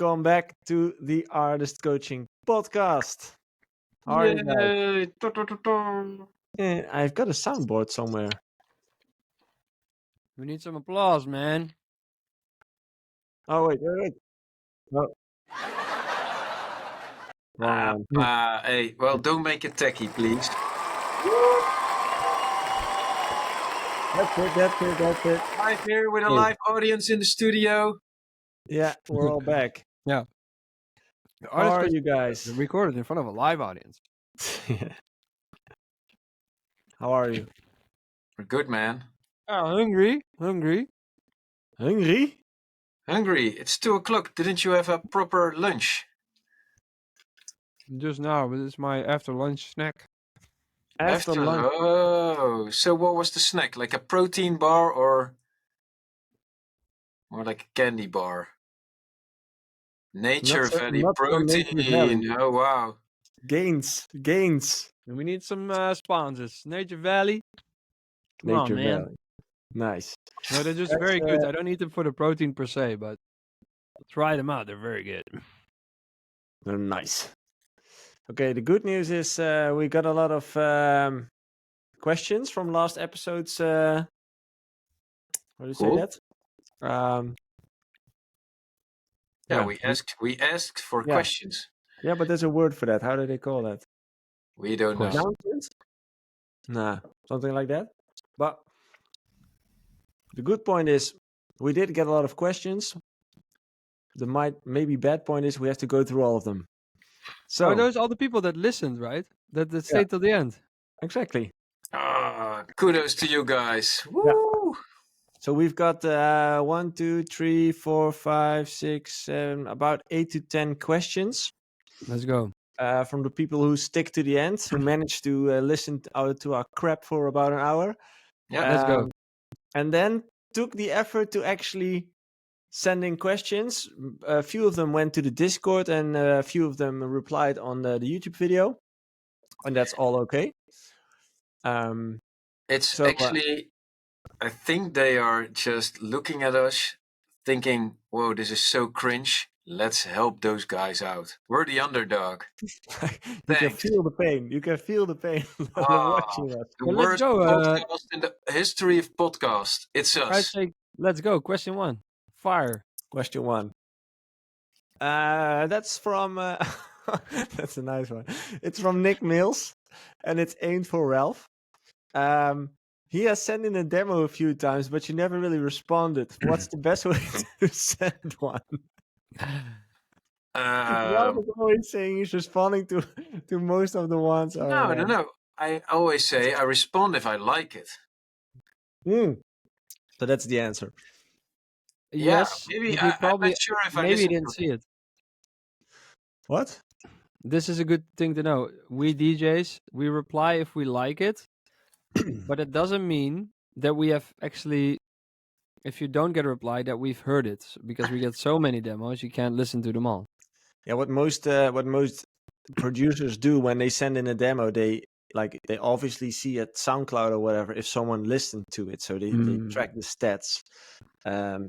welcome back to the Artist Coaching Podcast. How are you guys? Yay! I've got a soundboard somewhere. We need some applause, man. Oh, wait. Oh. Wrong one. Hey, well, don't make it techie, please. That's it. Live here with a Hey. live audience in the studio. Yeah, we're all back. Yeah. How are you guys? Recorded in front of a live audience. How are you? We're good, man. Oh, hungry. Hungry? Hungry. It's 2:00. Didn't you have a proper lunch? Just now, but it's my after lunch snack. After lunch. Oh, so what was the snack? Like a protein bar or more like a candy bar? Nature Valley not so Nature protein. Valley. Oh, wow. Gains. And we need some sponsors. Nature Valley. Come on, Nature man. Valley. Nice. No, they're just That's, very good. I don't eat them for the protein per se, but try them out. They're very good. They're nice. Okay, the good news is we got a lot of questions from last episode's. How do you say Cool. that? Yeah, Yeah. we asked for Yeah. questions. Yeah, but there's a word for that. How do they call that? We don't know. Announcements? Nah, something like that. But the good point is we did get a lot of questions. The maybe bad point is we have to go through all of them. So Oh, those are all the people that listened, right? That stayed till the end. exactly. Kudos to you guys. Woo! So we've got 1, 2, 3, 4, 5, 6, 7, about 8 to 10 questions Let's go. from the people who stick to the end, who managed to listen to our crap for about an hour. Yeah. Let's go. And then took the effort to actually send in questions. A few of them went to the Discord and a few of them replied on the YouTube video. And that's all okay. It's So, actually, I think they are just looking at us, thinking, "Whoa, this is so cringe. Let's help those guys out. We're the underdog." you can Thanks. feel the pain. You can feel the pain watching us. The Well, let's worst go. podcast in the history of podcast. It's I'd us. say let's go. Question 1. Fire. Question 1. That's from. That's a nice one. It's from Nick Mills, and it's aimed for Ralph. He has sent in a demo a few times, but you never really responded. What's the best way to send one? Ralph is always saying he's responding to most of the ones. No. I always say I respond if I like it. So that's the answer. Yes. Yeah, maybe but you I'm not sure if I maybe you listen didn't to see it. What? This is a good thing to know. We DJs, we reply if we like it, but it doesn't mean that we have actually, if you don't get a reply, that we've heard it, because we get so many demos, you can't listen to them all. Yeah, what most producers do when they send in a demo, they obviously see at SoundCloud or whatever if someone listened to it, so they track the stats.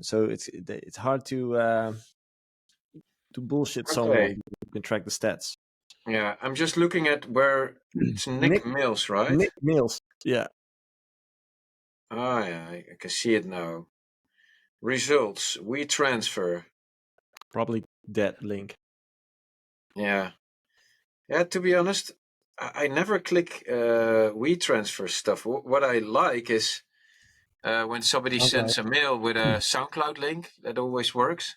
So it's hard to bullshit someone. You can track the stats. Yeah, I'm just looking at where it's Nick Mills, right? Nick Mills, yeah. Oh yeah, I can see it now. Results: WeTransfer. Probably that link. Yeah. To be honest, I never click WeTransfer stuff. What I like is when somebody sends a mail with a SoundCloud link. That always works.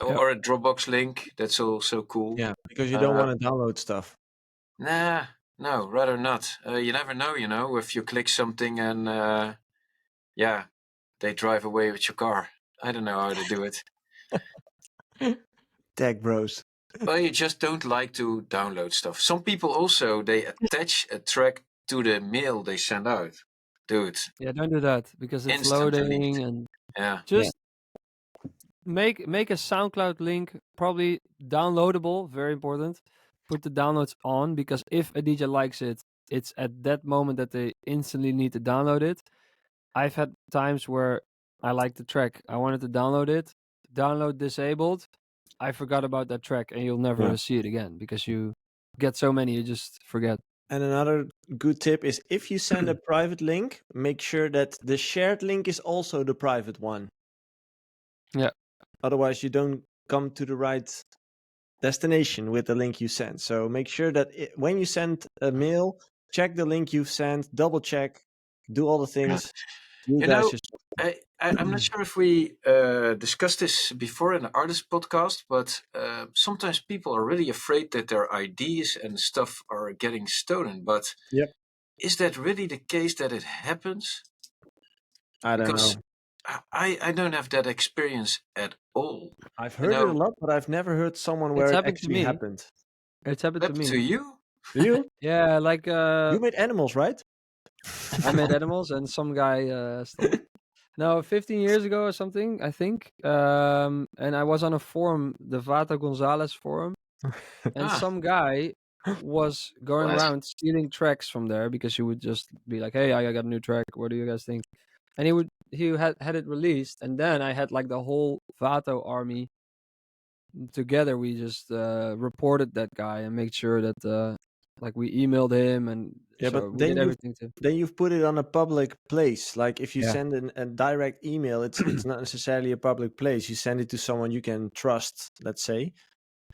Or a Dropbox link. That's also cool. Yeah, because you don't want to download stuff. Nah, no, rather not. You never know, if you click something and they drive away with your car. I don't know how to do it. Tech bros. Well, you just don't like to download stuff. Some people also, they attach a track to the mail they send out. Dude. Yeah, don't do that, because it's Instant loading delete. and Yeah. just make a SoundCloud link, probably downloadable, very important. Put the downloads on, because if a DJ likes it, it's at that moment that they instantly need to download it. I've had times where I like the track, I wanted to download it, download disabled, I forgot about that track, and you'll never see it again because you get so many, you just forget. And another good tip is if you send a private link, make sure that the shared link is also the private one. Yeah. Otherwise, you don't come to the right destination with the link you sent. So make sure that when you send a mail, check the link you've sent, double check, do all the things. You know, I'm not sure if we discussed this before in the artist podcast, but sometimes people are really afraid that their IDs and stuff are getting stolen. But is that really the case that it happens? I don't know. I don't have that experience at all. I've heard it a lot, but I've never heard someone where it actually happened. It's happened to me. To you? You? Yeah, like you made animals, right? I made animals, and some guy stole it. No, 15 years ago or something, I think. And I was on a forum, the Vata Gonzalez forum, and some guy was going around stealing tracks from there because he would just be like, "Hey, I got a new track. What do you guys think?" And he had it released, and then I had like the whole Vato army together. We just reported that guy and made sure that like we emailed him, and so we did everything to. Then you've put it on a public place. Like if you send a direct email, it's not necessarily a public place. You send it to someone you can trust, let's say.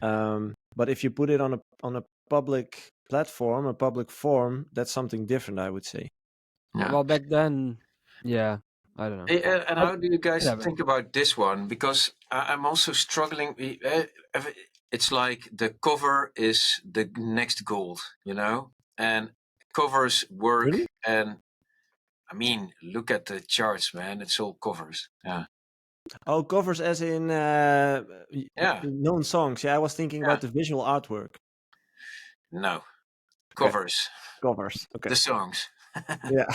But if you put it on a public platform, a public forum, that's something different, I would say. Yeah. Well, back then, I don't know. Hey, and how do you guys think about this one? Because I'm also struggling. It's like the cover is the next gold, and covers work. Really? And I mean, look at the charts, man. It's all covers. Yeah. Oh, covers as in known songs. Yeah, I was thinking about the visual artwork. No, covers. Covers. Okay. The songs. Yeah.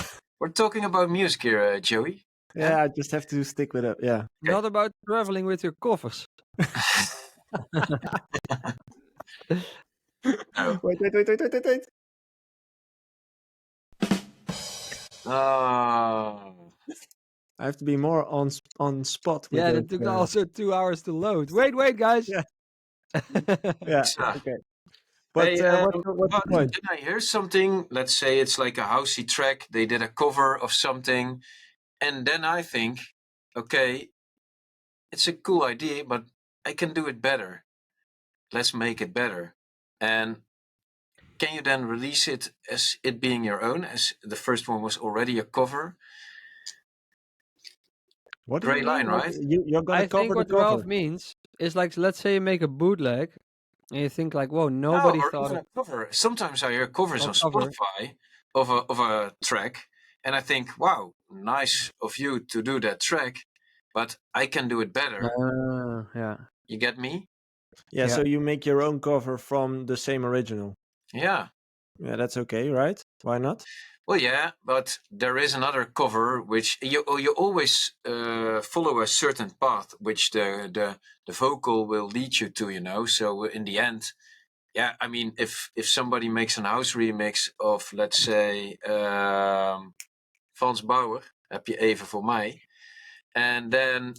We're talking about music here, Joey. Yeah, I just have to stick with it. Yeah. Not about traveling with your coffers. No. Wait. Oh. I have to be more on spot. With it took also 2 hours to load. Wait, guys. Yeah. Okay. But hey, what's the point? Did I hear something? Let's say it's like a housey track. They did a cover of something. And then I think, okay, it's a cool idea, but I can do it better. Let's make it better. And can you then release it as it being your own, as the first one was already a cover? What Gray line, right? You're gonna I think what Ralph means is like, let's say you make a bootleg, and you think like, whoa, nobody thought even a cover. Sometimes I hear covers on Spotify of a track, and I think, wow, nice of you to do that track, but I can do it better. Yeah. You get me? Yeah, so you make your own cover from the same original. Yeah. Yeah, that's okay, right? Why not? Well, yeah, but there is another cover which you always follow a certain path, which the vocal will lead you to, So in the end, yeah, I mean, if somebody makes an house remix of, let's say, Frans Bauer, heb je even voor mij, and then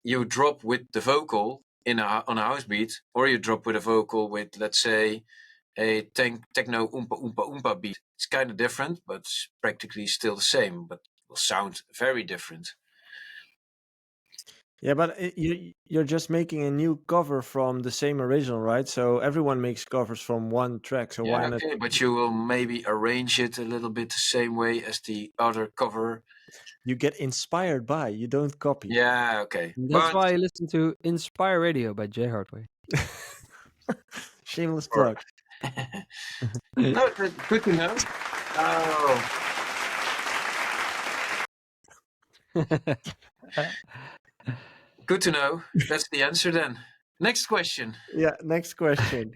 you drop with the vocal on a house beat, or you drop with a vocal with, let's say, a techno oompa oompa oompa beat. It's kind of different, but it's practically still the same, but will sound very different. Yeah, but you're just making a new cover from the same original, right? So everyone makes covers from one track. So why not? Okay, but you will maybe arrange it a little bit the same way as the other cover. You get inspired by, you don't copy. Yeah, okay. That's why I listen to Inspire Radio by J Hardway. Shameless plug. No, good to know. Good to know. That's the answer then. Next question. Yeah, next question.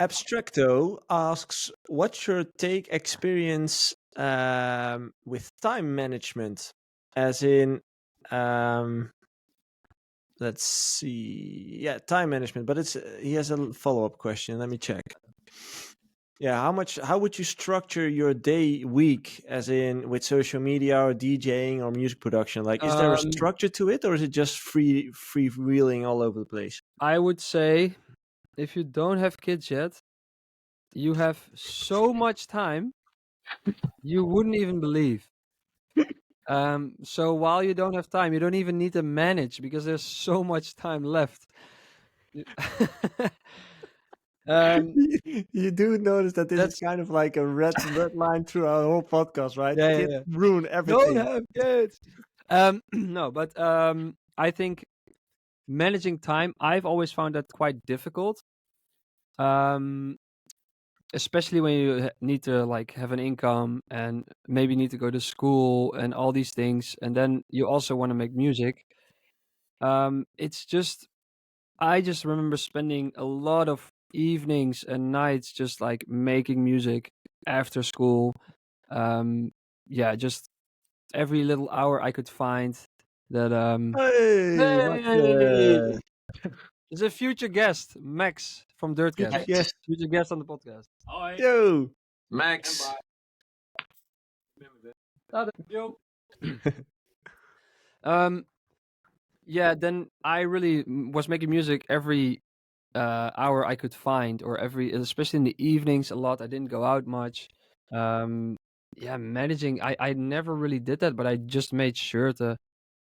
Abstracto asks, what's your experience with time management? As in, let's see. Yeah, time management. But he has a follow-up question. Let me check. Yeah, how would you structure your day, week, as in with social media or DJing or music production? Like, is there a structure to it, or is it just freewheeling all over the place? I would say if you don't have kids yet, you have so much time you wouldn't even believe. So while you don't have time, you don't even need to manage because there's so much time left. You do notice that this is That's kind of like a red line through our whole podcast, right? yeah, Kids yeah. ruin Don't everything. have kids. No, but I think managing time, I've always found that quite difficult. Especially when you need to like have an income and maybe need to go to school and all these things, and then you also want to make music. It's just I just remember spending a lot of evenings and nights just like making music after school. Yeah, just every little hour I could find that Hey, what Hey! There's a future guest, Max from Dirtcast. yes, Future guest on the podcast. Hi. yo. Max. Yo. Yeah, then I really was making music every hour I could find, or especially in the evenings a lot. I didn't go out much. Yeah, managing. I never really did that, but I just made sure to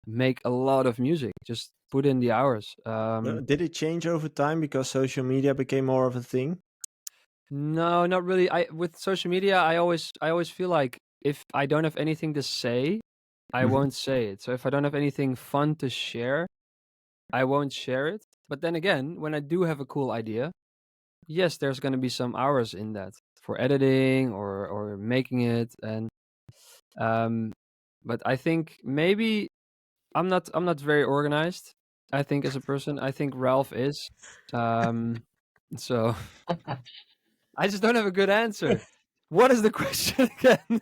make a lot of music. Just put in the hours. Did it change over time because social media became more of a thing? No, not really. With social media, I always feel like if I don't have anything to say, I Mhm. won't say it. So if I don't have anything fun to share, I won't share it. But then again, when I do have a cool idea, yes, there's going to be some hours in that for editing or making it. And but I think maybe I'm not very organized. I think as a person, I think Ralph is. So I just don't have a good answer. What is the question again?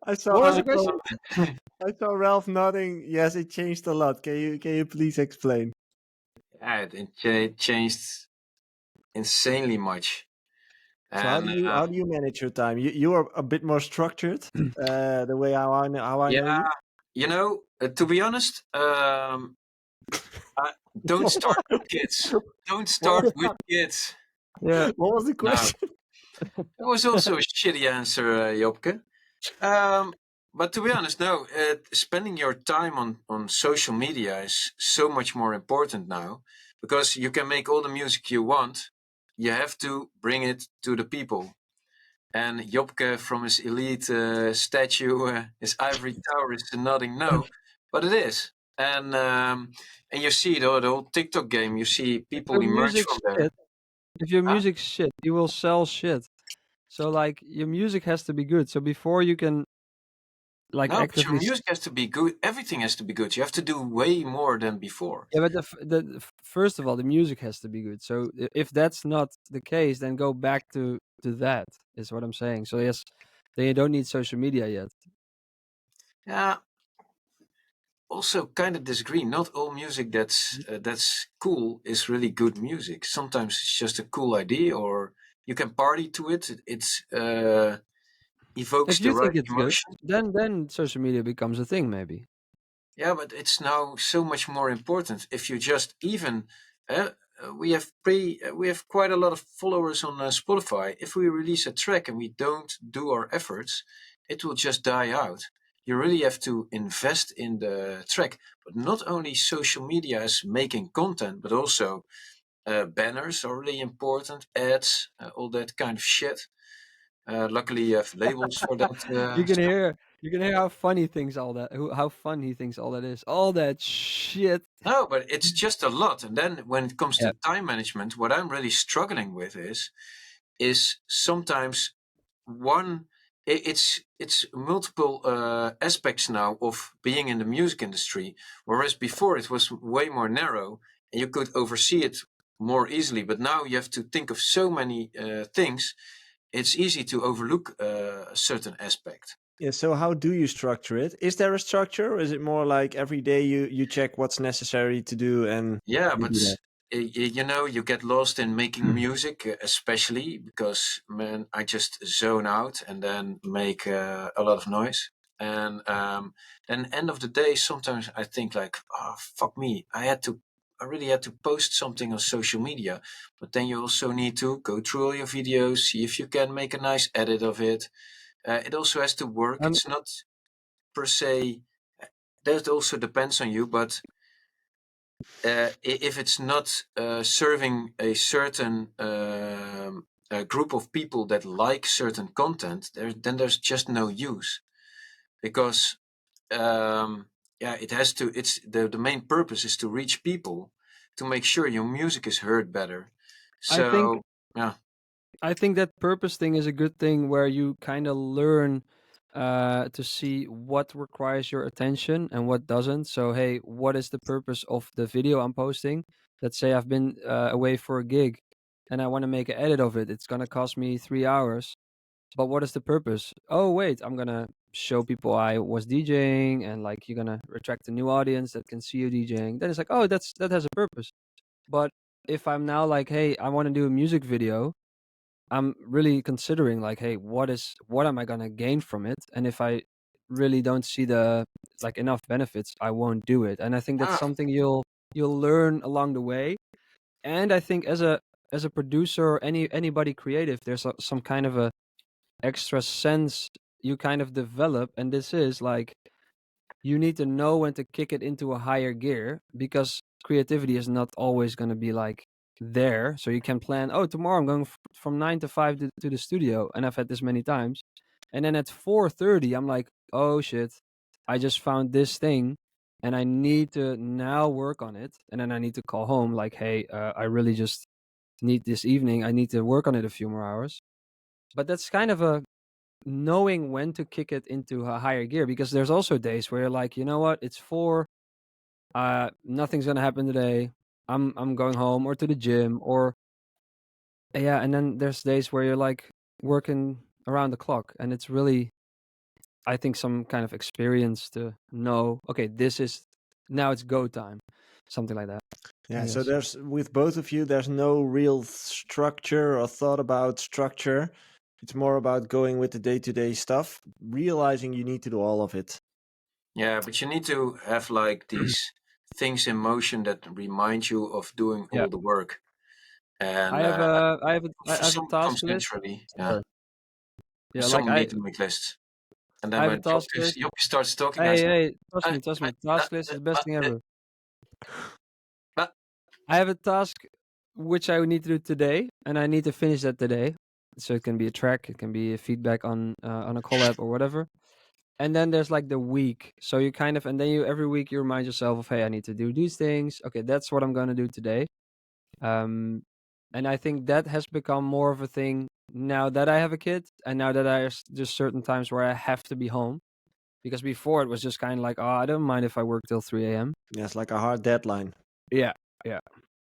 I saw What was the question? I saw Ralph nodding. Yes, it changed a lot. Can you please explain? Yeah, it changed insanely much. So And how do you manage your time? You are a bit more structured, the way how I know yeah, you. to be honest, don't start with kids. Don't start with kids. Yeah. What was the No, question? that was also a shitty answer, Jopke. But to be honest, no. Spending your time on social media is so much more important now because you can make all the music you want. You have to bring it to the people. And Jopke from his elite statue, his ivory tower is nodding no, but it is. And you see the whole TikTok game. You see people Your emerge music's from there. shit. If your Huh? music's shit, you will sell shit. So like your music has to be good. So before you can like No, but your actively music has to be good. Everything has to be good. You have to do way more than before. yeah, but first of all, the music has to be good. So if that's not the case, then go back to that. Is what I'm saying. So yes, then you don't need social media yet. Yeah. Also, kind of disagree. Not all music that's cool is really good music. Sometimes it's just a cool idea, or you can party to it. It's evokes If the you think right it's good, emotion. then social media becomes a thing, maybe. Yeah, but it's now so much more important. If you just even we have quite a lot of followers on Spotify. If we release a track and we don't do our efforts, it will just die out. You really have to invest in the track. But not only social media is making content, but also banners are really important, ads, all that kind of shit. Luckily, you have labels for that. You can hear how funny thinks all that how fun he thinks all that is. All that shit. No, but it's just a lot. And then when it comes Yeah. to time management, what I'm really struggling with is sometimes it's multiple aspects now of being in the music industry, whereas before it was way more narrow and you could oversee it more easily. But now you have to think of so many things. It's easy to overlook a certain aspect. Yeah. So how do you structure it? Is there a structure, or is it more like every day you check what's necessary to do and Yeah, you but do that? you get lost in making music, especially because, man, I just zone out and then make a lot of noise. And then end of the day, sometimes I think like, oh, fuck me, I really had to post something on social media. But then you also need to go through all your videos, see if you can make a nice edit of it. It also has to work. Um, It's not per se. That also depends on you, but if it's not serving a certain group of people that like certain content, then there's just no use, because it has to. It's the main purpose is to reach people, to make sure your music is heard better. I think So yeah, I think that purpose thing is a good thing where you kind of learn to see what requires your attention and what doesn't. So, hey, what is the purpose of the video I'm posting? Let's say I've been away for a gig and I want to make an edit of it. It's going to cost me 3 hours. But what is the purpose? Oh, wait, I'm going to show people I was DJing and like you're going to attract a new audience that can see you DJing. Then it's like, oh, that has a purpose. But if I'm now like, hey, I want to do a music video, I'm really considering like, hey, what am I gonna gain from it? And if I really don't see the like enough benefits, I won't do it. And I think that's ah, something you'll learn along the way. And I think as a producer or anybody creative, there's some kind of a extra sense you kind of develop, and this is like you need to know when to kick it into a higher gear because creativity is not always going to be like there. So you can plan, oh, tomorrow I'm going from 9 to 5 to the studio, and I've had this many times. And then at 4:30, I'm like, oh shit, I just found this thing, and I need to now work on it. And then I need to call home, like, hey, I really just need this evening. I need to work on it a few more hours. But that's kind of a knowing when to kick it into a higher gear because there's also days where you're like, you know what, it's 4, nothing's gonna happen today. I'm going home or to the gym or yeah, and then there's days where you're like working around the clock, and it's really, I think, some kind of experience to know, okay, this is now it's go time, something like that. Yeah, I so guess. there's with both of you, there's no real structure or thought about structure. It's more about going with the day-to-day stuff, realizing you need to do all of it. yeah, but you need to have like these things in motion that remind you of doing Yeah, all the work. And I for have a some, it task comes list. naturally. Yeah, Sorry. for Yeah, like some need to make lists. And I then have a when task list. Joppy starts talking, I Hey, say, hey, "Uh, trust uh, me. uh, Task list is the best thing uh, ever. uh." I have a task which I need to do today, and I need to finish that today. So it can be a track, it can be a feedback on a collab or whatever. And then there's like the week. So you kind of, and then you every week you remind yourself of, hey, I need to do these things. Okay, that's what I'm gonna do today. Um, and I think that has become more of a thing now that I have a kid, and now that there's just certain times where I have to be home. Because before it was just kind of like, oh, I don't mind if I work till 3 a.m. Yeah, it's like a hard deadline. Yeah, yeah,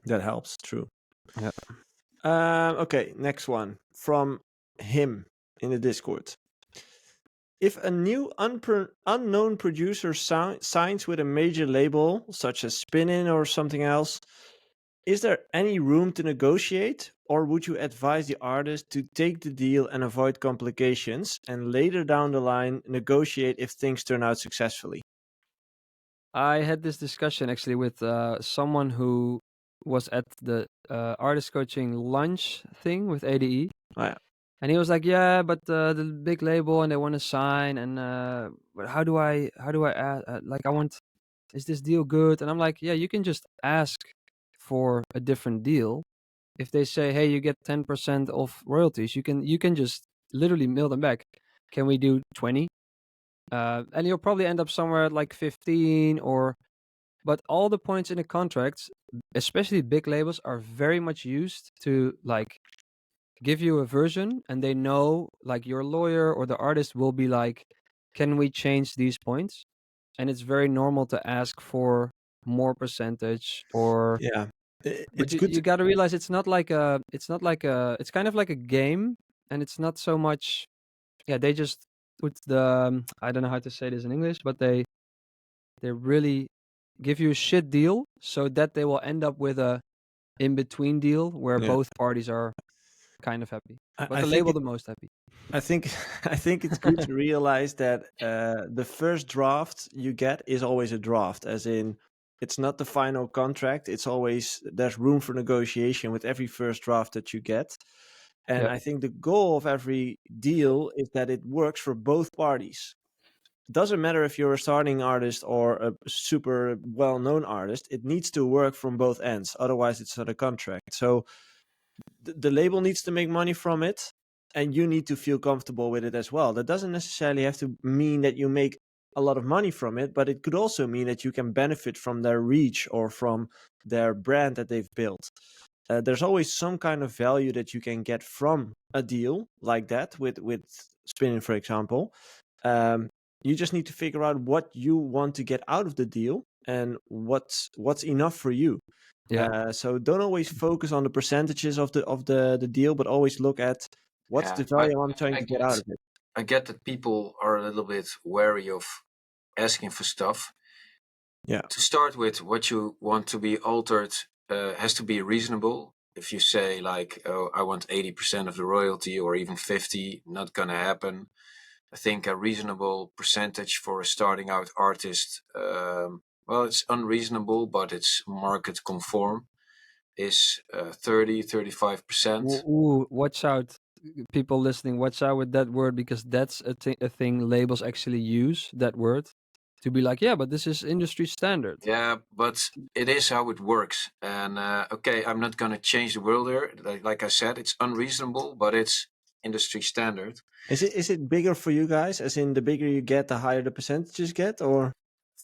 That helps, true. yeah. Okay, next one from him in the Discord. If a new unknown producer signs with a major label, such as Spinnin or something else, is there any room to negotiate, or would you advise the artist to take the deal and avoid complications, and later down the line negotiate if things turn out successfully? I had this discussion actually with someone who was at the artist coaching lunch thing with ADE. Oh, yeah. And he was like, "Yeah, but the big label and they want to sign, and but how do I like I want is this deal good?" And I'm like, "Yeah, you can just ask for a different deal. If they say, hey, you get 10% of royalties, you can just literally mail them back. Can we do 20? And you'll probably end up somewhere at like 15 or but all the points in the contracts, especially big labels, are very much used to like give you a version, and they know like your lawyer or the artist will be like, can we change these points? And it's very normal to ask for more percentage or Yeah. but It's good you got to realize it's kind of like a game, and it's not so much. Yeah, they just put the I don't know how to say this in English, but they really give you a shit deal so that they will end up with a in between deal where Yeah. both parties are kind of happy, but I the think label the most happy. I think I think it's good to realize that the first draft you get is always a draft, as in it's not the final contract. It's always there's room for negotiation with every first draft that you get. And Yeah. I think the goal of every deal is that it works for both parties. Doesn't matter if you're a starting artist or a super well-known artist, it needs to work from both ends. Otherwise, it's not a contract. So the label needs to make money from it, and you need to feel comfortable with it as well. That doesn't necessarily have to mean that you make a lot of money from it, but it could also mean that you can benefit from their reach or from their brand that they've built. There's always some kind of value that you can get from a deal like that with spinning, for example. You just need to figure out what you want to get out of the deal and what's enough for you. Yeah. So don't always focus on the percentages of the deal, but always look at what's the value I'm trying to get out of it. I get that people are a little bit wary of asking for stuff. Yeah. To start with, what you want to be altered has to be reasonable. If you say like, oh, I want 80% of the royalty or even 50, not gonna happen. I think a reasonable percentage for a starting out artist, well, it's unreasonable, but it's market conform, is 30, 35%. Ooh, watch out, people listening. Watch out with that word, because that's a thing labels actually use, that word, to be like, yeah, but this is industry standard. Yeah, but it is how it works. And okay, I'm not going to change the world here. Like I said, it's unreasonable, but it's industry standard. Is it bigger for you guys? As in, the bigger you get, the higher the percentages get, or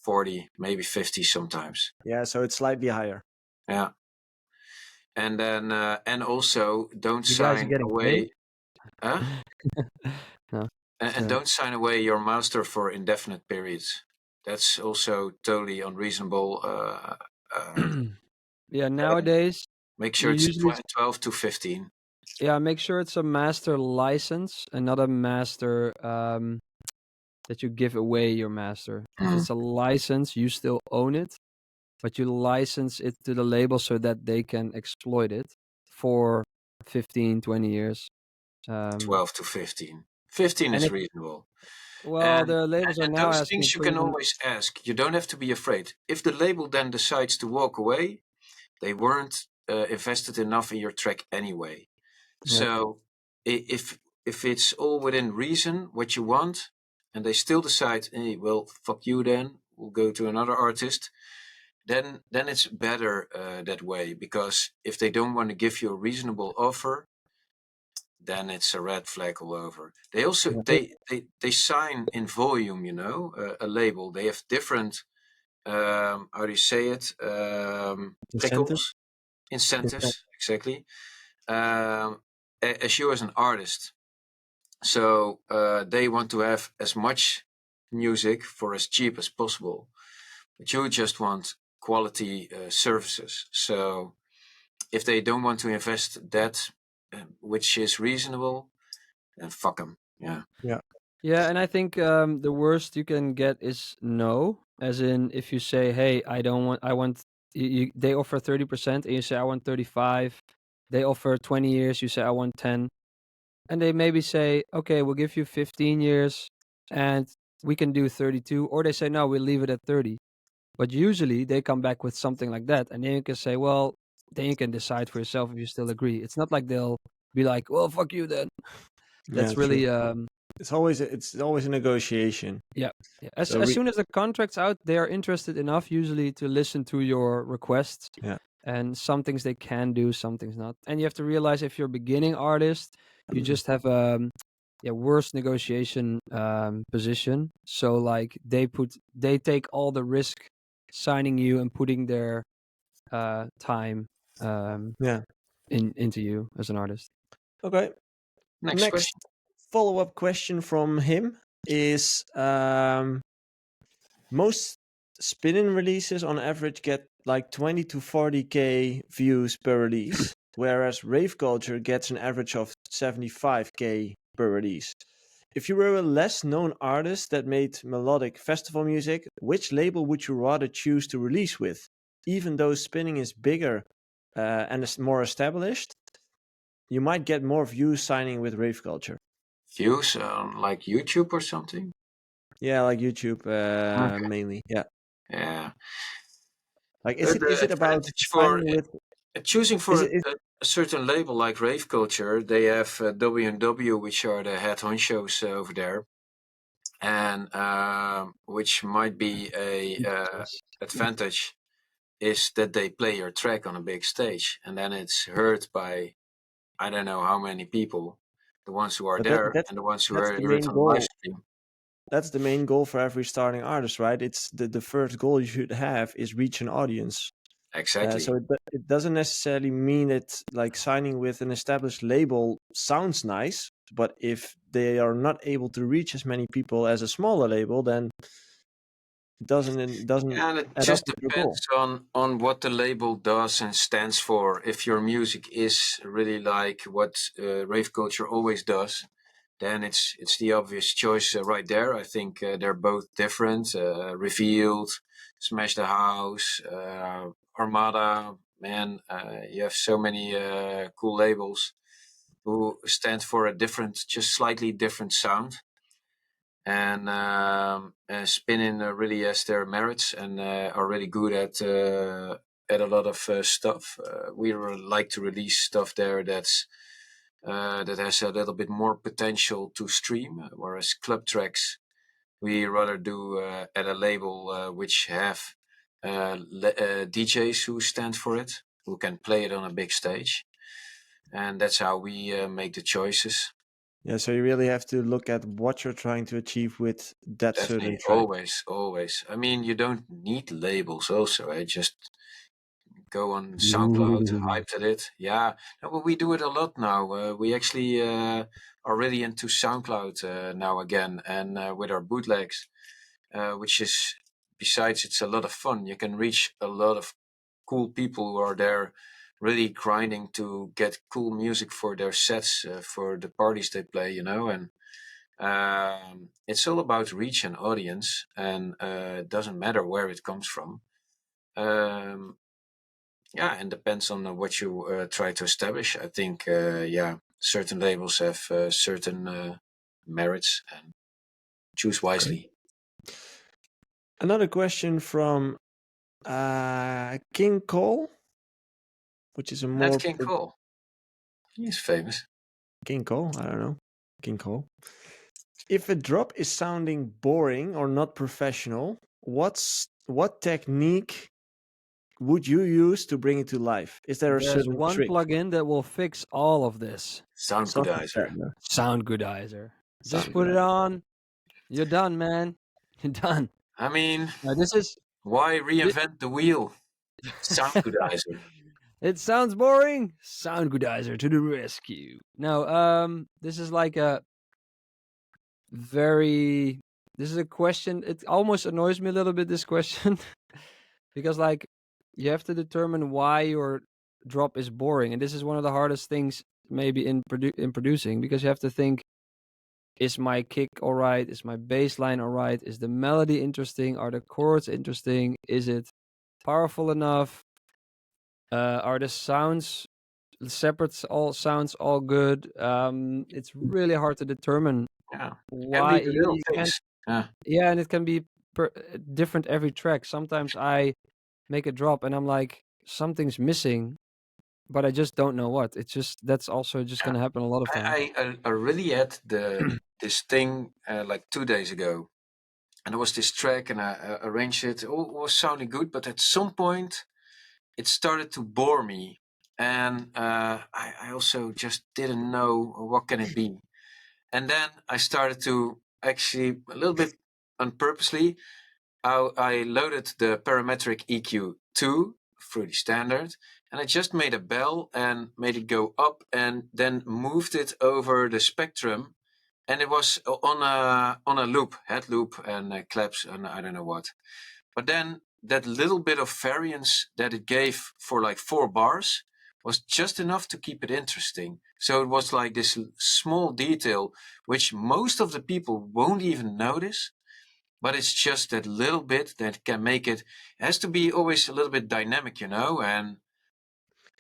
40, maybe 50 sometimes. yeah, so it's slightly higher. Yeah. And then and also don't You guys are sign getting away. paid? Huh? No. And don't sign away your master for indefinite periods. That's also totally unreasonable. Yeah, nowadays Make you sure it's usually 12 to 15. yeah, make sure it's a master license and not a master that you give away your master. If Mhm. it's a license, you still own it, but you license it to the label so that they can exploit it for 15, 20 years. 12 to 15. 15 And is if, reasonable. well, And, the labels are and now those asking things you for can even. always ask. You don't have to be afraid. If the label then decides to walk away, they weren't invested enough in your track anyway. Yeah. So if it's all within reason what you want, and they still decide, hey, well, fuck you, then we'll go to another artist. Then it's better that way, because if they don't want to give you a reasonable offer, then it's a red flag all over. They also they sign in volume, you know, a label. They have different how do you say it? Incentives? Incentives, exactly. As you as an artist. So they want to have as much music for as cheap as possible, but you just want quality services. So if they don't want to invest that, which is reasonable, then fuck them. Yeah. Yeah, and I think the worst you can get is no. As in, if you say, "Hey, I don't want, I want," they offer 30%, and you say, "I want 35." They offer 20 years. You say, "I want 10," and they maybe say, "Okay, we'll give you 15 years, and we can do 32," or they say, "No, we'll leave it at 30." But usually they come back with something like that, and then you can say, "Well, then you can decide for yourself if you still agree." It's not like they'll be like, "Well, fuck you then." Yeah, That's true. really It's always a negotiation. yeah. As So soon as the contract's out, they are interested enough usually to listen to your requests. Yeah. And some things they can do, some things not. And you have to realize, if you're a beginning artist, you just have worst negotiation position. So like they take all the risk signing you and putting their time Yeah. into you as an artist. Okay. Next question. Follow-up question from him is most spin-in releases on average get like 20 to 40k views per release, whereas Rave Culture gets an average of 75k per release. If you were a less known artist that made melodic festival music, which label would you rather choose to release with? Even though spinning is bigger and it's more established, you might get more views signing with rave culture. Views on like YouTube or something? Yeah, like YouTube Okay. mainly. Yeah. Yeah. Like, is it about advantage for signing with? choosing Is for it? Is, a certain label like Rave Culture, they have W&W, which are the head honchos over there, and which might be a advantage is that they play your track on a big stage, and then it's heard by I don't know how many people, the ones who are but there and the ones who that's are the heard main on the live goal. stream. That's the main goal for every starting artist, right? It's the first goal you should have is reach an audience. Exactly. So it doesn't necessarily mean that like signing with an established label sounds nice, but if they are not able to reach as many people as a smaller label, then it doesn't And it add up just to the goal. depends on what the label does and stands for. If your music is really like what rave culture always does, then it's the obvious choice right there. I think they're both different. Revealed, Smash the House, Armada. Man, you have so many cool labels who stand for a different, just slightly different sound. And Spinning really has their merits and are really good at a lot of stuff. We like to release stuff there that has a little bit more potential to stream, whereas club tracks we rather do at a label which have DJs who stand for it, who can play it on a big stage, and that's how we make the choices. Yeah, so you really have to look at what you're trying to achieve with that certain Definitely, track. always. I mean, you don't need labels. Also, I just go on SoundCloud, hype at it. Yeah, no, but we do it a lot now. We actually are really into SoundCloud now again, and with our bootlegs, which is besides it's a lot of fun. You can reach a lot of cool people who are there, really grinding to get cool music for their sets for the parties they play. And it's all about reach and audience, and it doesn't matter where it comes from. Yeah, and depends on what you try to establish. I think, certain labels have certain merits, and choose wisely. Another question from King Cole, which is a And that's more King Cole. He's famous. King Cole. I don't know. King Cole. If a drop is sounding boring or not professional, what technique would you use to bring it to life? Is there a There's certain one trick? plugin that will fix all of this. Sound Something goodizer. like that. Sound Goodizer. Just Sound put it Goodizer. on. You're done, man. You're done. I mean, Now, this is. why reinvent the wheel? Sound goodizer. It sounds boring. Sound Goodizer to the rescue. No, this is like a very. This is a question. It almost annoys me a little bit. This question, because like you have to determine why your drop is boring, and this is one of the hardest things maybe in producing, because you have to think: is my kick all right? Is my bass line all right? Is the melody interesting? Are the chords interesting? Is it powerful enough? Are the sounds separate? All sounds all good? It's really hard to determine Yeah, why can be the little you can't. things. Yeah, Yeah, and it can be different every track. Sometimes I make a drop and I'm like, something's missing, but I just don't know what. It's just that's also just yeah. gonna happen a lot of times. I really had this thing like 2 days ago, and there was this track, and I arranged it. Oh, it was sounding good, but at some point, it started to bore me, and I also just didn't know what can it be. And then I started to actually a little bit unpurposely. I loaded the parametric EQ2 Fruity Standard, and I just made a bell and made it go up, and then moved it over the spectrum, and it was on a loop, head loop, and claps, and I don't know what. But then that little bit of variance that it gave for like 4 bars was just enough to keep it interesting. So it was like this small detail which most of the people won't even notice, but it's just that little bit that can make it. It has to be always a little bit dynamic, and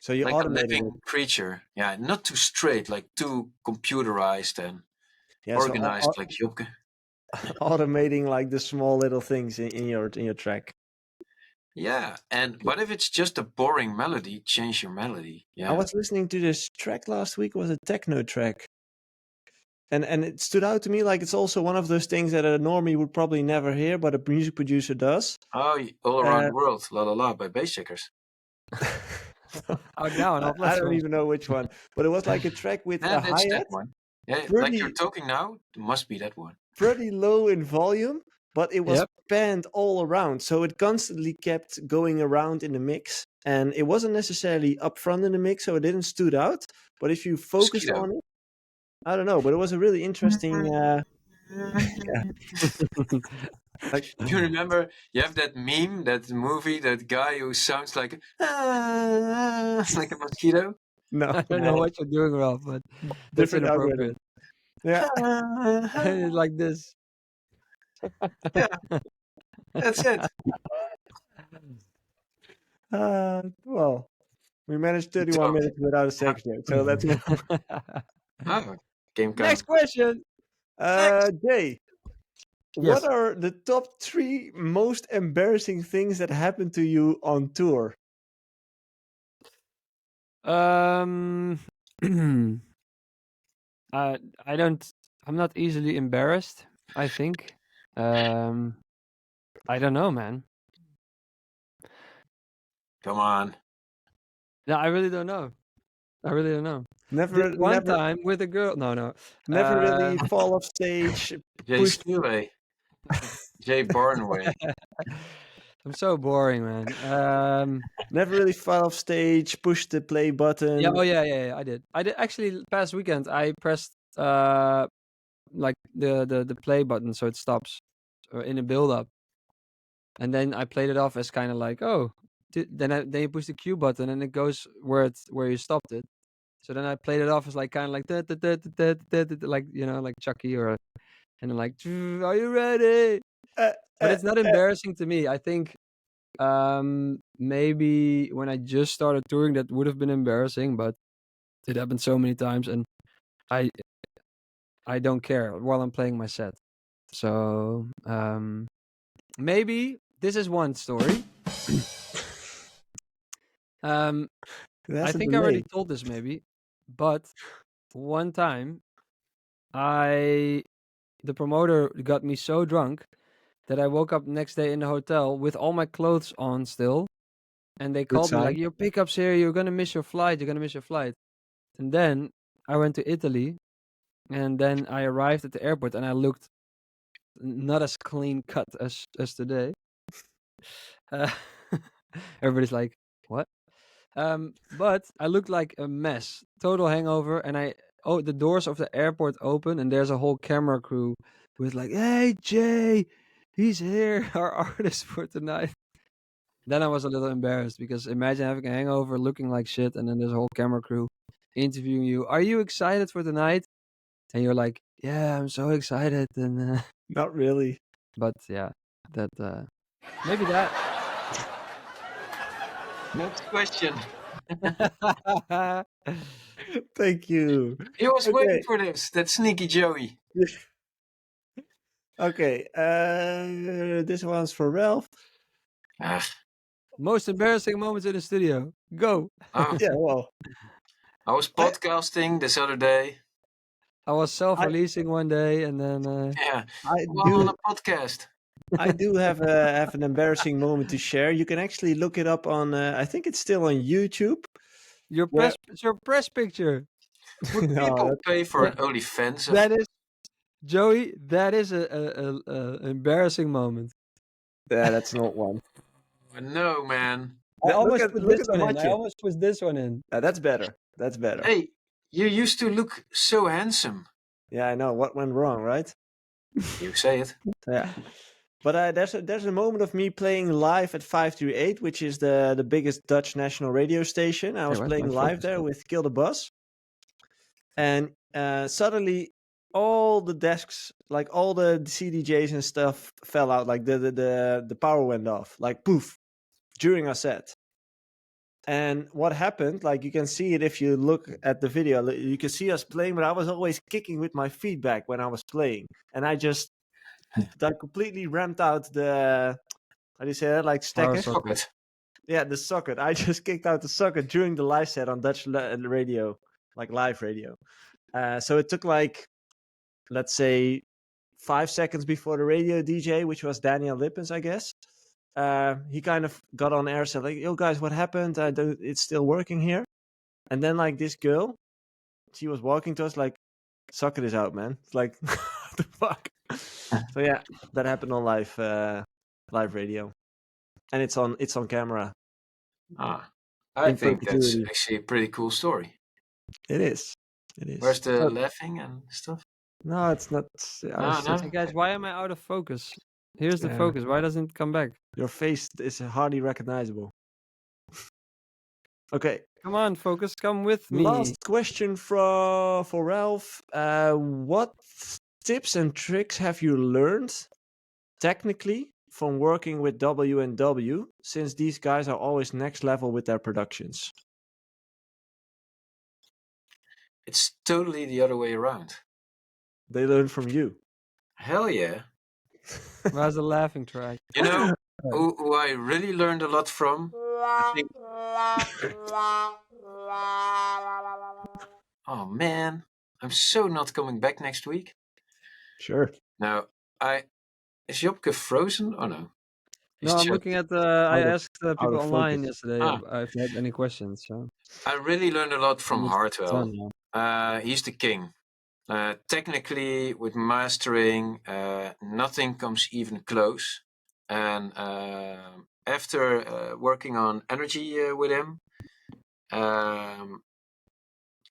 So you like a automated living it. creature. Yeah, not too straight, like too computerized and Yeah, so organized, like Jopke. automating like the small little things in your track. Yeah, but if it's just a boring melody, change your melody. I Yeah. was listening to this track last week. It was a techno track. And it stood out to me like it's also one of those things that a normie would probably never hear, but a music producer does. Oh, All Around the World, La La La by Bassjackers. Out now on all I don't platforms. even know which one, but it was like a track with a That's hi-hat, that one. Yeah, like pretty you're talking now, it must be that one. pretty low in volume, but it was Yep. panned all around, so it constantly kept going around in the mix, and it wasn't necessarily up front in the mix, so it didn't stood out. But if you focused Mosquito. on it, I don't know, but it was a really interesting. Like You remember? You have that meme, that movie, that guy who sounds like like a mosquito. no, I don't know what you're doing, Rob, but that's different algorithm. inappropriate. Yeah. Like this. Yeah, that's it. Well, we managed 31 So- minutes without a sex joke, so let's go. Oh, game Next kind. question. Jay, Yes. what are the top 3 most embarrassing things that happened to you on tour? I'm not easily embarrassed, I think. I don't know, man. Come on. No, I really don't know. I really don't know. Never, This one never, time with a girl. No. never really fall off stage. Jay Push. Steelway. Jay Barnway. I'm so boring, man. Never really fall off stage. Push the play button. Yeah. Oh yeah. I did. Actually past weekend. I pressed like the play button so it stops in a build up, and then I played it off as kind of like, oh, then you push the Q button and it goes where you stopped it. So then I played it off as like kind of like like like Chucky and then like, are you ready? But it's not embarrassing to me. I think maybe when I just started touring that would have been embarrassing, but it happened so many times and I don't care while I'm playing my set. So maybe this is one story. I think I already told this maybe, but one time the promoter got me so drunk that I woke up next day in the hotel with all my clothes on still, and they called me like, your pickup's here, you're gonna miss your flight. And then I went to Italy, and then I arrived at the airport and I looked not as clean cut as today. Everybody's like, what? But I looked like a mess, total hangover, and the doors of the airport open and there's a whole camera crew who's like, hey Jay, he's here, our artist for tonight. Then I was a little embarrassed because imagine having a hangover, looking like shit, and then there's a whole camera crew interviewing you. Are you excited for tonight? And you're like, yeah, I'm so excited. And not really. But yeah, that maybe that. Next question. Thank you. He was waiting for this. That sneaky Joey. Okay, this one's for Ralph. Most embarrassing moments in the studio. Go. Oh. Yeah, well, I was podcasting this other day. I was self-releasing one day, and then yeah, I'm on a podcast. I do have an embarrassing moment to share. You can actually look it up on. I think it's still on YouTube. Your press picture. Would people pay for an OnlyFans? That is, Joey. That is a embarrassing moment. Yeah, that's not one. No, man. I almost put this one in. That's better. That's better. Hey, you used to look so handsome. Yeah, I know. What went wrong, right? You say it. Yeah. But there's a moment of me playing live at 538, which is the biggest Dutch national radio station. I was playing live there with Kill the Bus. And suddenly all the desks, like all the CDJs and stuff fell out. Like the power went off. Like poof. During our set. And what happened, like you can see it if you look at the video, you can see us playing, but I was always kicking with my feet back when I was playing. And I just like completely ramped out the, how do you say that, like Power stekker? socket. Yeah, the socket. I just kicked out the socket during the live set on Dutch radio, like live radio. So it took like, let's say, 5 seconds before the radio DJ, which was Daniel Lippens, I guess. He kind of got on air, said like, "Yo guys, what happened? It's still working here." And then like this girl, she was walking to us like, "Socket is out, man." It's like, what the fuck? So yeah, that happened on live radio, and it's on camera. I In think that's perpetuity. actually a pretty cool story. It is. It is. Where's the So- laughing and stuff? No, it's not. No. Hey guys, why am I out of focus? Here's the Yeah. focus. Why doesn't it come back? Your face is hardly recognizable. Okay. Come on, focus. Come with me. Last question for Ralph. What tips and tricks have you learned technically from working with W&W, since these guys are always next level with their productions? It's totally the other way around. They learn from you. Hell yeah. Where's the laughing track? You know who I really learned a lot from? I think... Oh man, I'm so not coming back next week. Sure. Now, is Jopke frozen or no? No, I'm looking at the. I Out of- asked people of online focus. yesterday if they had any questions. So I really learned a lot from it's Hardway. done now. He's the king. Technically, with mastering, nothing comes even close. And after working on energy with him,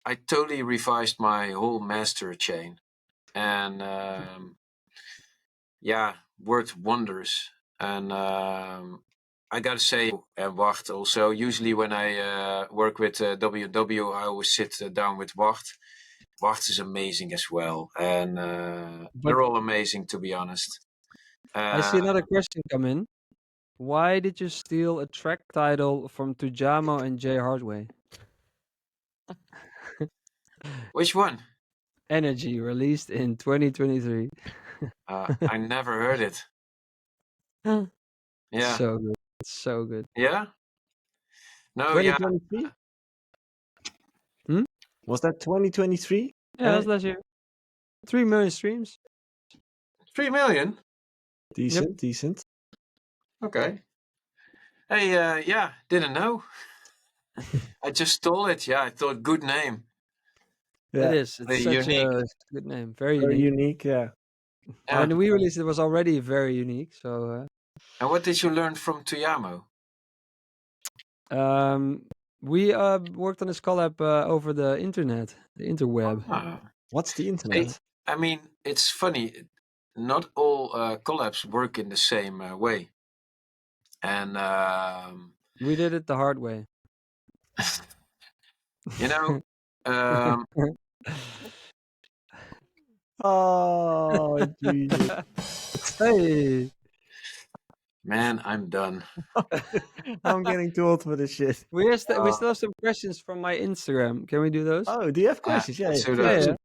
I totally revised my whole master chain, and worked wonders. And I gotta say, Wacht also. Usually, when I work with WW, I always sit down with Wacht. Wacht is amazing as well, and they're all amazing, to be honest. I see another question come in. Why did you steal a track title from Tujamo and Jay Hardway? Which one? Energy, released in 2023. I never heard it. Yeah. So good. So good. Yeah? No, yeah. 2023? Hmm? Was that 2023? Yeah, that was last year. 3 million streams. 3 million? Decent. Okay. Hey, didn't know. I just stole it. Yeah, I thought good name. Yeah. It is. It's Very such unique. a good name. Very Very unique. unique, yeah. When we released it was already very unique. So And what did you learn from Tuyamo? we worked on this collab over the internet, the interweb. What's the internet? I mean, it's funny. Not all collabs work in the same way. And, We did it the hard way. you know, Oh, Jesus. Hey, man, I'm done. I'm getting too old for this shit. we still have some questions from my Instagram. Can we do those? Oh, do you have questions? Yeah. let's do please that.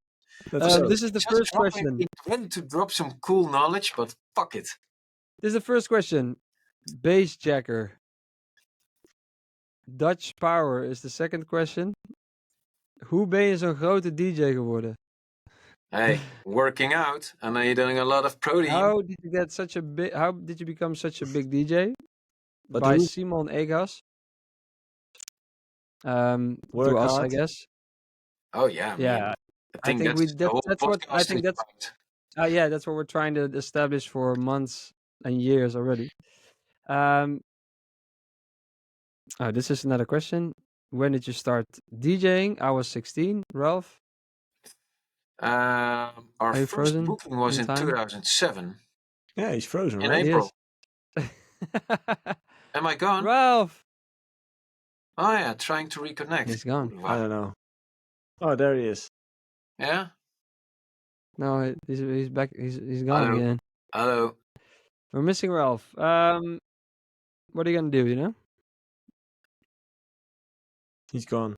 do. Let's go. This is the Just first dropping- question. Ready to drop some cool knowledge, but fuck it. This is the first question. Bassjacker. Dutch Power is the second question. Hoe ben je zo'n grote DJ geworden? Hey, working out and eating a lot of protein. How did you get such a big? How did you become such a big DJ? But By who- Simon Egas. Work To us, I hard. guess. Oh yeah, man. Yeah. I think that's the whole that's what I podcast think is that's about. yeah, that's what we're trying to establish for months and years already. This is another question. When did you start DJing? I was 16. Ralph? Our Are you first frozen booking was in in time? 2007 Yeah, he's frozen, in right? He April. is. Am I gone? Ralph! Oh yeah, trying to reconnect. He's gone. I don't know. Oh, there he is. Yeah. No, he's back. He's gone Hello. again. Hello. We're missing Ralph. What are you gonna do? You know? He's gone.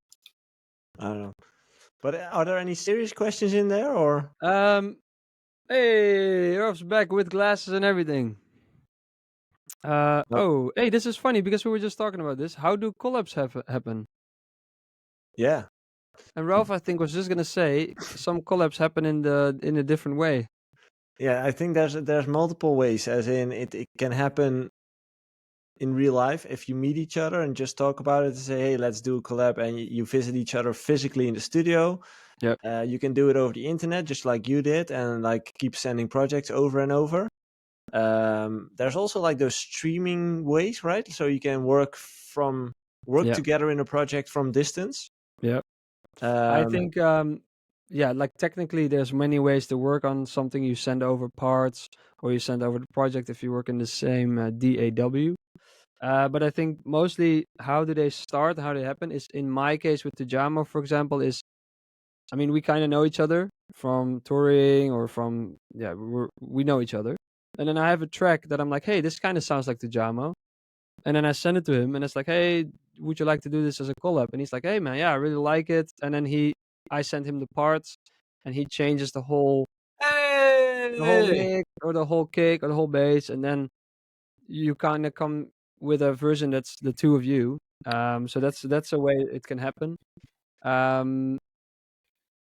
I don't know. But are there any serious questions in there, or? Hey, Rolf's back with glasses and everything. Oh, hey, this is funny because we were just talking about this. How do collabs happen? Yeah. And Ralph, I think, was just gonna say some collabs happen in a different way. Yeah, I think there's multiple ways. As in, it can happen in real life if you meet each other and just talk about it and say, hey, let's do a collab, and you visit each other physically in the studio. Yep. You can do it over the internet, just like you did, and like keep sending projects over and over. There's also like those streaming ways, right? So you can work Yep. together in a project from distance. Yep. I think, yeah, like technically there's many ways to work on something. You send over parts or you send over the project if you work in the same DAW. But I think mostly how do they start, how they happen is, in my case with Tujamo, for example, is, I mean, we kind of know each other from touring or from, yeah, we know each other. And then I have a track that I'm like, hey, this kind of sounds like Tujamo. And then I send it to him and it's like, hey, would you like to do this as a collab? And he's like, hey man, yeah, I really like it. And then I send him the parts and he changes the whole Hey! lick or the whole kick or the whole bass. And then you kind of come with a version that's the two of you. So that's a way it can happen.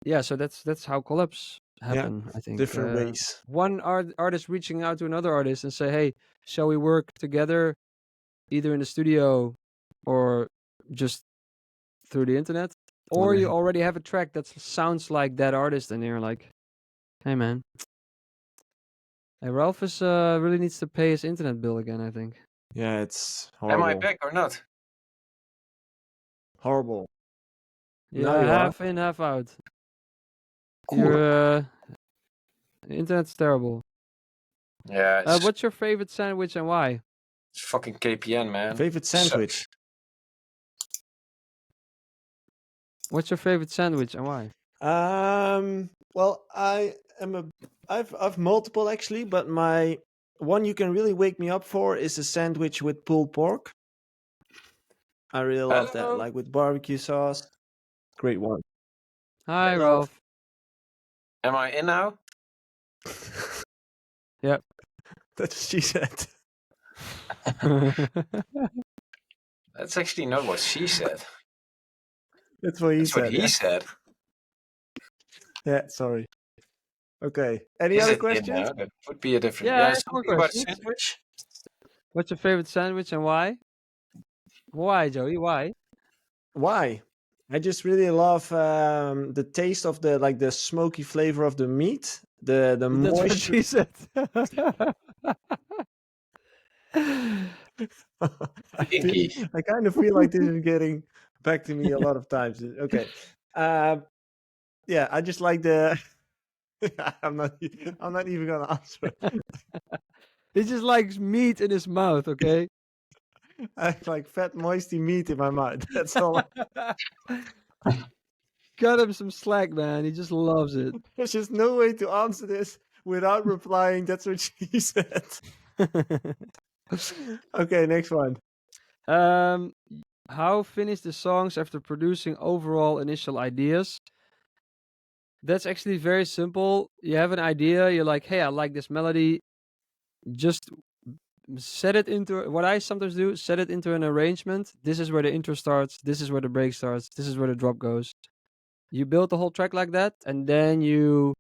Yeah, so that's how collabs happen, I think. Different ways. One artist reaching out to another artist and say, hey, shall we work together either in the studio or just through the internet? Or you already have a track that sounds like that artist and you're like, hey man, hey, Ralph is really needs to pay his internet bill again, I think. Yeah, it's horrible. Am I back or not? Horrible. Yeah, Now you half are. in, half out. Cool. Your internet's terrible. Yeah, What's your favorite sandwich and why? it's fucking KPN, man. Favorite sandwich? Sucks. What's your favorite sandwich and why? Well, I've multiple actually, but my one you can really wake me up for is a sandwich with pulled pork. I really love that, like with barbecue sauce. Great one. Hi, Hello. Ralph. Am I in now? Yep. That's what she said. That's actually not what she said. That's what he That's said. what he said. Yeah, sorry. Okay. Any Is other it in questions? now? That would be a different. Yeah, I have more Something about questions. sandwich. What's your favorite sandwich and why? Why, Joey? Why? Why? I just really love the taste of the smoky flavor of the meat. The That's what moisture. she said. Pinky. I kind of feel like this is getting back to me a lot of times. Okay. Yeah, I just like the. I'm not even gonna answer. He just likes meat in his mouth, okay? I like fat, moisty meat in my mouth. That's all. Cut him some slack, man. He just loves it. There's just no way to answer this without replying. That's what she said. Okay, next one. How finish the songs after producing overall initial ideas? That's actually very simple. You have an idea, you're like, hey, I like this melody. Just set it into what I sometimes do, set it into an arrangement. This is where the intro starts, this is where the break starts, this is where the drop goes. You build the whole track like that, and then you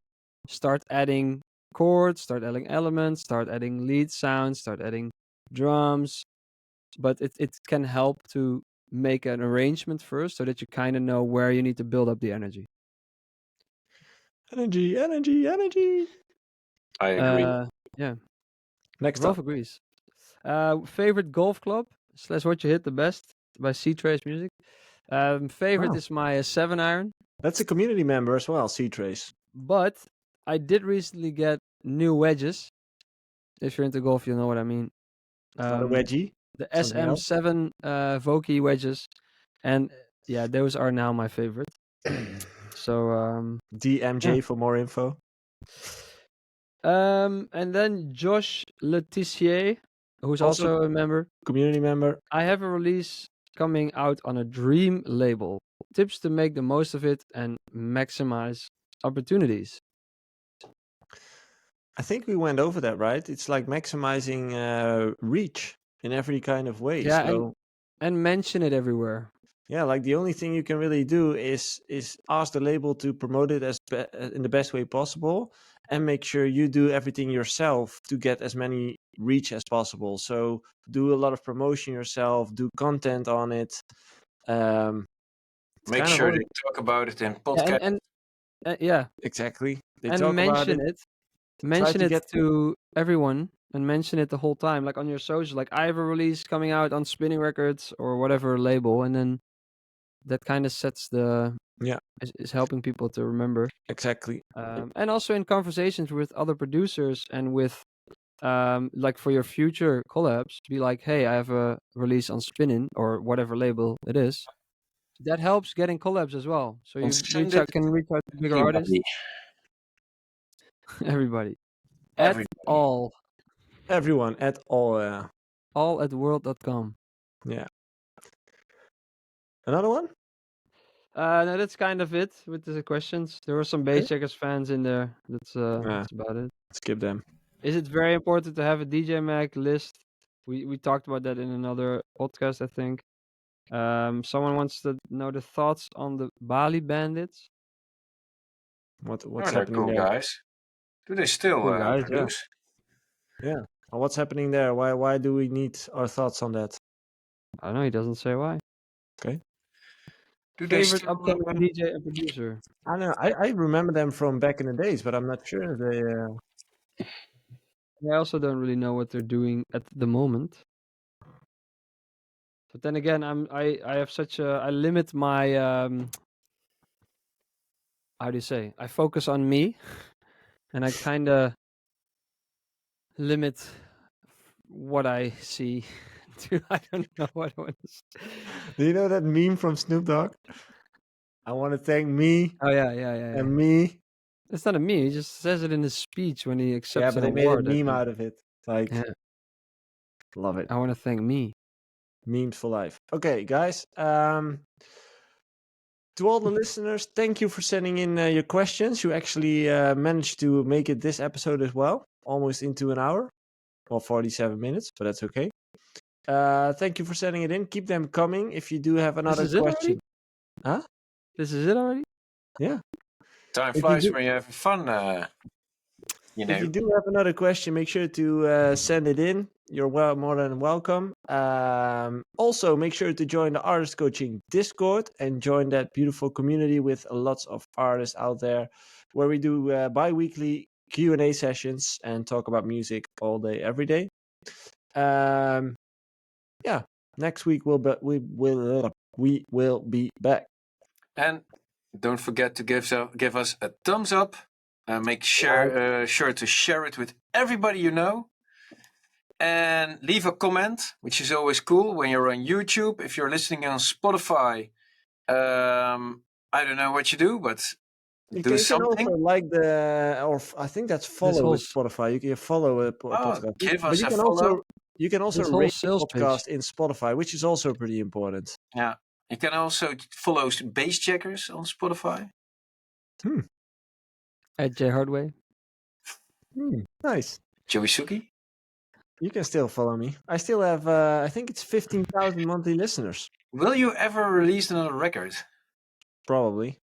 start adding chords, start adding elements, start adding lead sounds, start adding drums. But it can help to make an arrangement first so that you kind of know where you need to build up the energy. Energy, energy, energy. I agree. Yeah. Next Rolf up. agrees. Favorite golf club / what you hit the best by C-Trace Music. Favorite is my 7-iron. That's a community member as well, C-Trace. But I did recently get new wedges. If you're into golf, you'll know what I mean. It's not a wedgie. The Something else? SM7 Vokey wedges. And yeah, those are now my favorite. So DMJ yeah. for more info. And then Josh Letizier, who's also a member. Community member. I have a release coming out on a dream label. Tips to make the most of it and maximize opportunities. I think we went over that, right? It's like maximizing reach in every kind of way. Yeah, So and mention it everywhere. yeah, like the only thing you can really do is ask the label to promote it in the best way possible, and make sure you do everything yourself to get as many reach as possible. So do a lot of promotion yourself, do content on it. Make kind of sure always- they talk about it in Yeah, podcast. and yeah, Exactly. They and talk about mention it. it. Mention to it get- to everyone, and mention it the whole time, like on your social. Like, I have a release coming out on Spinning Records or whatever label, and then that kind of sets the is helping people to remember. Exactly. And also in conversations with other producers and with like for your future collabs, be like, hey, I have a release on Spinning or whatever label it is. That helps getting collabs as well. So you And send can reach out to bigger artists. Everybody. Everybody. At all. Everyone at all. All at world.com. Yeah. Another one? No, that's kind of it with the questions. There were some Bassjackers fans in there. That's about it. Skip them. Is it very important to have a DJ Mag list? We talked about that in another podcast, I think. Someone wants to know the thoughts on the Bali Bandits. What's They're happening cool there? guys. Do they still Cool guys, produce? Yeah. What's happening there? Why do we need our thoughts on that? I don't know. He doesn't say why. Okay. Do they Favorite still, upcoming DJ and producer? I don't know. I remember them from back in the days, but I'm not sure if they. I also don't really know what they're doing at the moment. But then again, I have such a I limit my how do you say? I focus on me, and I kind of limit what I see. To I don't know what I want to say. Do you know that meme from Snoop Dogg? I want to thank me Oh yeah. and me. It's not a meme. He just says it in his speech when he accepts Yeah, but they an made a award. I meme think. out of it. Like, Yeah. love it. I want to thank me. Memes for life. Okay, guys. To all the listeners, thank you for sending in your questions. You actually managed to make it this episode as well, almost into an hour, or 47 minutes, but that's okay. Thank you for sending it in. Keep them coming. If you do have another This is question, it already? huh? This is it already? Yeah. Time If you flies do- when you're having fun, you know. If you do have another question, make sure to send it in. You're more than welcome. Also, make sure to join the Artist Coaching Discord and join that beautiful community with lots of artists out there, where we do bi-weekly Q&A sessions and talk about music all day, every day. Yeah, next week we will be back. And don't forget to give us a thumbs up. Make sure to share it with everybody you know. And leave a comment, which is always cool when you're on YouTube. If you're listening on Spotify, I don't know what you do, but You do can something. also like I think that's follow with Spotify. You can follow a podcast. Give But us you a can follow. also This whole rate the sales podcast in Spotify, which is also pretty important. Yeah. You can also follow Bassjackers on Spotify. At J Hardway. Nice. JoeySuki. You can still follow me. I still have, I think it's 15,000 monthly listeners. Will you ever release another record? Probably.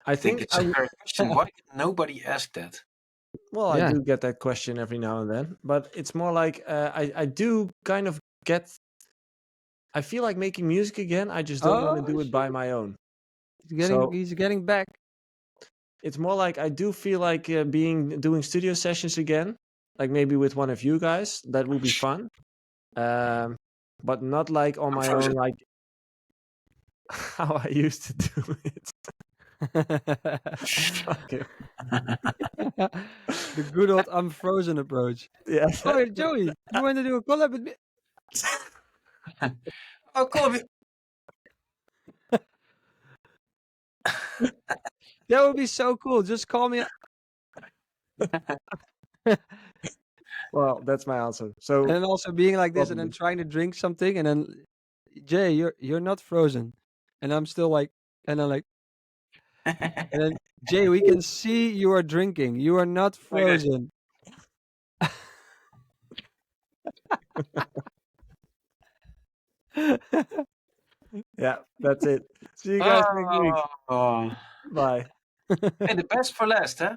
I think it's a fair question. Why did nobody ask that? Well, Yeah. I do get that question every now and then, but it's more like I do kind of get. I feel like making music again. I just don't want to do it by my own. He's getting back. It's more like I do feel like doing studio sessions again, like maybe with one of you guys. That would be fun, but not like on my own, like how I used to do it. Okay. The good old I'm frozen approach. Yeah. Oh, Joey, you want to do a collab with me? Oh, collab. That would be so cool. Just call me. Well, that's my answer. So And then also being like this, and Probably. then trying to drink something, and then Jay, you're not frozen, and I'm still like, and I'm like, and then Jay, we can see you are drinking. You are not Like this. frozen. Yeah, that's it. See you guys next week. Oh. Bye. Hey, the best for last, huh?